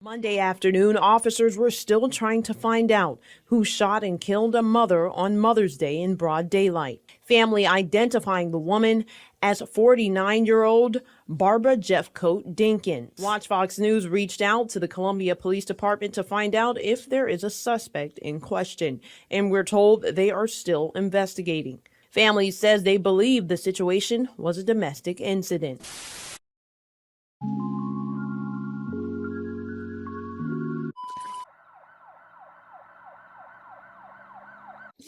Monday afternoon, officers were still trying to find out who shot and killed a mother on Mother's Day in broad daylight. Family identifying the woman as 49-year-old Barbara Jeffcoat Dinkins. Watch Fox News reached out to the Columbia Police Department to find out if there is a suspect in question, and we're told they are still investigating. Family says they believe the situation was a domestic incident.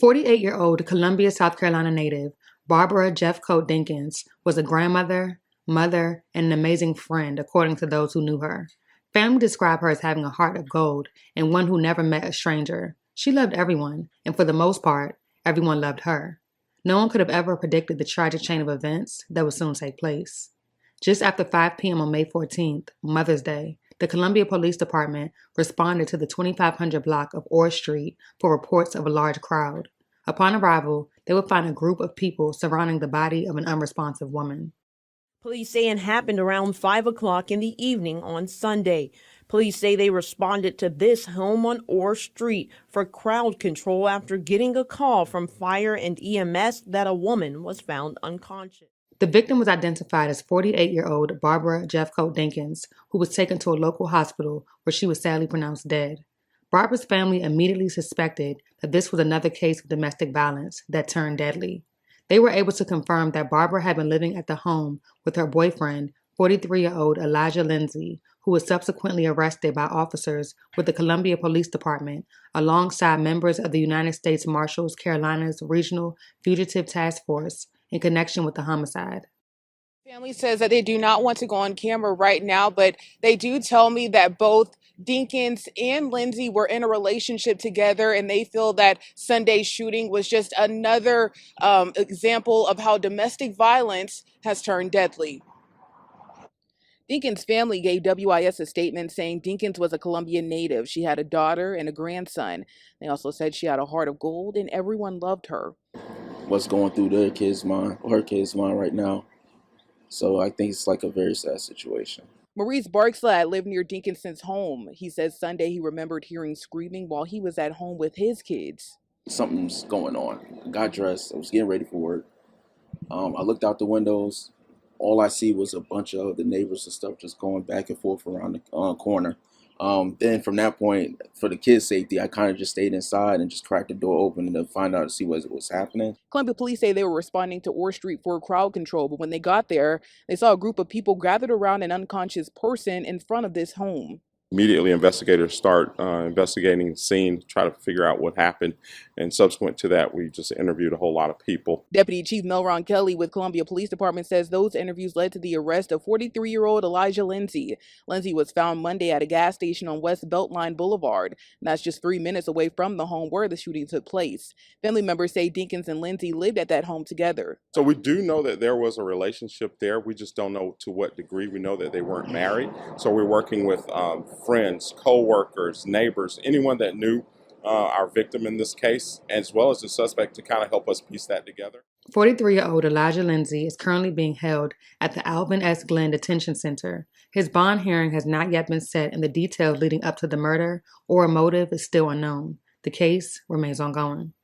48-year-old Columbia, South Carolina native Barbara Jeffcoat Dinkins was a grandmother, mother, and an amazing friend, according to those who knew her. Family described her as having a heart of gold and one who never met a stranger. She loved everyone, and for the most part, everyone loved her. No one could have ever predicted the tragic chain of events that would soon take place. Just after 5 p.m. on May 14th, Mother's Day, the Columbia Police Department responded to the 2500 block of Orr Street for reports of a large crowd. Upon arrival, they would find a group of people surrounding the body of an unresponsive woman. Police say it happened around 5 o'clock in the evening on Sunday. Police say they responded to this home on Orr Street for crowd control after getting a call from fire and EMS that a woman was found unconscious. The victim was identified as 48-year-old Barbara Jeffcoat Dinkins, who was taken to a local hospital where she was sadly pronounced dead. Barbara's family immediately suspected that this was another case of domestic violence that turned deadly. They were able to confirm that Barbara had been living at the home with her boyfriend, 43-year-old Elijah Lindsay, who was subsequently arrested by officers with the Columbia Police Department alongside members of the United States Marshals Carolinas Regional Fugitive Task Force in connection with the homicide. Family says that they do not want to go on camera right now, but they do tell me that both Dinkins and Lindsay were in a relationship together, and they feel that Sunday's shooting was just another example of how domestic violence has turned deadly. Dinkins' family gave WIS a statement saying Dinkins was a Colombian native. She had a daughter and a grandson. They also said she had a heart of gold and everyone loved her. What's going through their kid's mind, or her kid's mind right now. So I think it's like a very sad situation. Maurice Barkslad lived near Dinkinson's home. He says Sunday he remembered hearing screaming while he was at home with his kids. Something's going on. I got dressed. I was getting ready for work. I looked out the windows. All I see was a bunch of the neighbors and stuff just going back and forth around the corner. Then from that point, for the kids' safety, I kind of just stayed inside and just cracked the door open to find out to see what was happening. Columbia police say they were responding to Orr Street for crowd control, but when they got there, they saw a group of people gathered around an unconscious person in front of this home. Immediately, investigators start investigating the scene, try to figure out what happened. And subsequent to that, we just interviewed a whole lot of people. Deputy Chief Melron Kelly with Columbia Police Department says those interviews led to the arrest of 43-year-old Elijah Lindsay. Lindsay was found Monday at a gas station on West Beltline Boulevard. And that's just 3 minutes away from the home where the shooting took place. Family members say Dinkins and Lindsay lived at that home together. So we do know that there was a relationship there. We just don't know to what degree. We know that they weren't married. So we're working with friends, co-workers, neighbors, anyone that knew our victim in this case, as well as the suspect, to kind of help us piece that together. 43-year-old Elijah Lindsay is currently being held at the Alvin S. Glenn Detention Center. His bond hearing has not yet been set, and the details leading up to the murder or a motive is still unknown. The case remains ongoing.